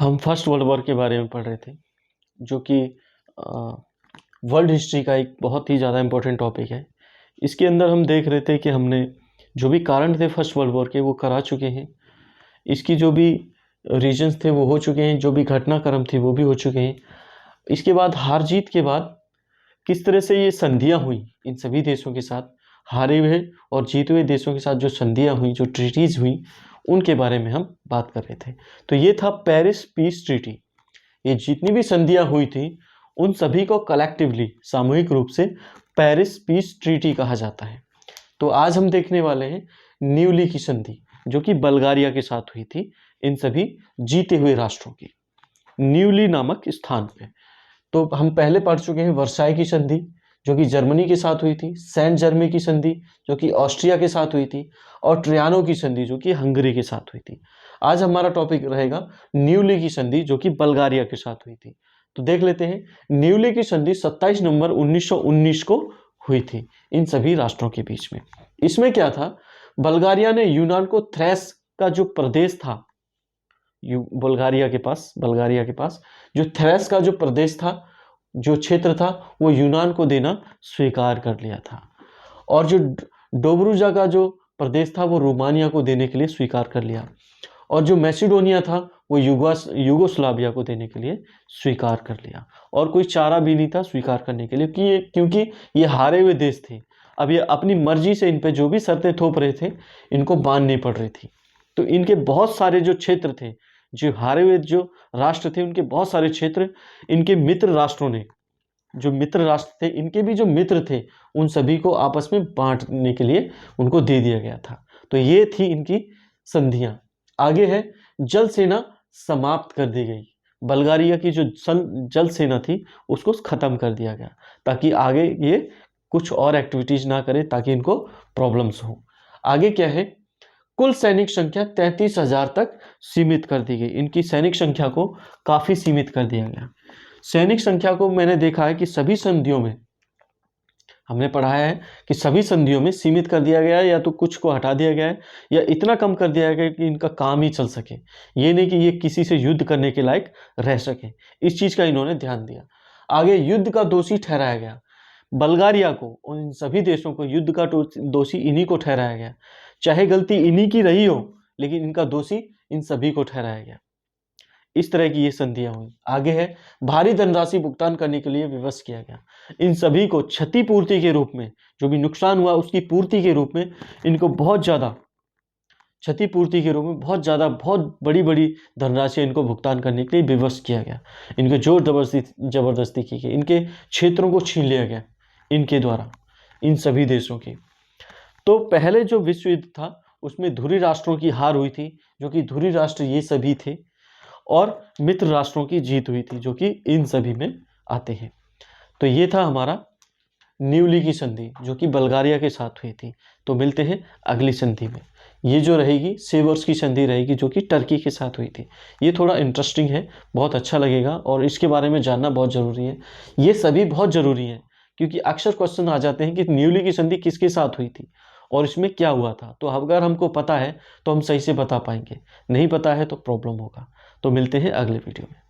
हम first world war के बारे में पढ़ रहे थे, जो कि वर्ल्ड हिस्ट्री का एक बहुत ही ज़्यादा इम्पोर्टेंट टॉपिक है। इसके अंदर हम देख रहे थे कि हमने जो भी कारण थे फर्स्ट वर्ल्ड वॉर के वो करा चुके हैं। इसकी जो भी रीजन्स थे वो हो चुके हैं, जो भी घटनाक्रम थी वो भी हो चुके हैं। इसके बाद हार जीत के बाद किस तरह से ये संधियाँ हुई इन सभी देशों के साथ, हारे हुए और जीते हुए देशों के साथ जो संधियाँ हुई, जो ट्रीटीज़ हुई, उनके बारे में हम बात कर रहे थे। तो ये था पेरिस पीस ट्रीटी। ये जितनी भी संधियाँ हुई थी उन सभी को कलेक्टिवली, सामूहिक रूप से पेरिस पीस ट्रीटी कहा जाता है। तो आज हम देखने वाले हैं न्यूली की संधि, जो कि बल्गारिया के साथ हुई थी, इन सभी जीते हुए राष्ट्रों की, न्यूली नामक स्थान पे। तो हम पहले पढ़ चुके हैं वर्साई की संधि, जो कि जर्मनी के साथ हुई थी, सेंट जर्मे की संधि जो कि ऑस्ट्रिया के साथ हुई थी, और ट्रियानो की संधि जो कि हंगरी के साथ हुई थी। आज हमारा टॉपिक रहेगा न्यूली की संधि, जो कि बल्गारिया के साथ हुई थी। तो देख लेते हैं, न्यूली की संधि 27 नवंबर 1919 को हुई थी इन सभी राष्ट्रों के बीच में। इसमें क्या था, बल्गारिया ने यूनान को थ्रेस का जो प्रदेश था, बल्गारिया के पास जो थ्रेस का जो प्रदेश था, जो क्षेत्र था, वो यूनान को देना स्वीकार कर लिया था। और जो डोब्रुजा का जो प्रदेश था वो रोमानिया को देने के लिए स्वीकार कर लिया। और जो मैसिडोनिया था वो यूगोस्लाविया को देने के लिए स्वीकार कर लिया। और कोई चारा भी नहीं था स्वीकार करने के लिए, क्योंकि ये हारे हुए देश थे। अब ये अपनी मर्जी से इन पे जो भी शर्तें थोप रहे थे, इनको माननी पड़ रही थी। तो इनके बहुत सारे जो क्षेत्र थे, जो हारे हुए जो राष्ट्र थे, उनके बहुत सारे क्षेत्र इनके मित्र राष्ट्रों ने, जो मित्र राष्ट्र थे, इनके भी जो मित्र थे, उन सभी को आपस में बांटने के लिए उनको दे दिया गया था। तो ये थी इनकी संधियां। आगे है, जल सेना समाप्त कर दी गई। बल्गारिया की जो जल सेना थी उसको खत्म कर दिया गया, ताकि आगे ये कुछ और एक्टिविटीज ना करे, ताकि इनको प्रॉब्लम्स हो। आगे क्या है, कुल सैनिक संख्या 33,000 तक सीमित कर दी गई। इनकी सैनिक संख्या को काफी सीमित कर दिया गया। सैनिक संख्या को मैंने देखा है कि सभी संधियों में, हमने पढ़ाया है कि सभी संधियों में सीमित कर दिया गया है, या तो कुछ को हटा दिया गया है, या इतना कम कर दिया गया है कि इनका काम ही चल सके। ये नहीं कि ये किसी से युद्ध करने के लायक रह सके। इस चीज का इन्होंने ध्यान दिया। आगे युद्ध का दोषी ठहराया गया। बल्गारिया को और इन सभी देशों को युद्ध का दोषी इन्हीं को ठहराया गया। चाहे गलती इन्हीं की रही हो, लेकिन इनका दोषी इन सभी को ठहराया गया। इस तरह की ये संधियां हुई। आगे है, भारी धनराशि भुगतान करने के लिए विवश किया गया। इन सभी को क्षतिपूर्ति के रूप में, जो भी नुकसान हुआ उसकी पूर्ति के रूप में, इनको बहुत ज्यादा क्षतिपूर्ति के रूप में बहुत बड़ी बड़ी धनराशि इनको भुगतान करने के लिए विवश किया गया। इनको जोर जबरदस्ती की गई, इनके क्षेत्रों को छीन लिया गया इनके द्वारा, इन सभी देशों की। तो पहले जो विश्व युद्ध था उसमें धुरी राष्ट्रों की हार हुई थी, जो कि धुरी राष्ट्र ये सभी थे, और मित्र राष्ट्रों की जीत हुई थी, जो कि इन सभी में आते हैं। तो ये था हमारा न्यूली की संधि, जो कि बल्गारिया के साथ हुई थी। तो मिलते हैं अगली संधि में। ये जो रहेगी सेवर्स की संधि रहेगी, जो कि टर्की के साथ हुई थी। ये थोड़ा इंटरेस्टिंग है, बहुत अच्छा लगेगा, और इसके बारे में जानना बहुत ज़रूरी है। ये सभी बहुत ज़रूरी हैं, क्योंकि अक्सर क्वेश्चन आ जाते हैं कि न्यूली की संधि किसके साथ हुई थी और इसमें क्या हुआ था। तो अगर हमको पता है तो हम सही से बता पाएंगे, नहीं पता है तो प्रॉब्लम होगा। तो मिलते हैं अगले वीडियो में।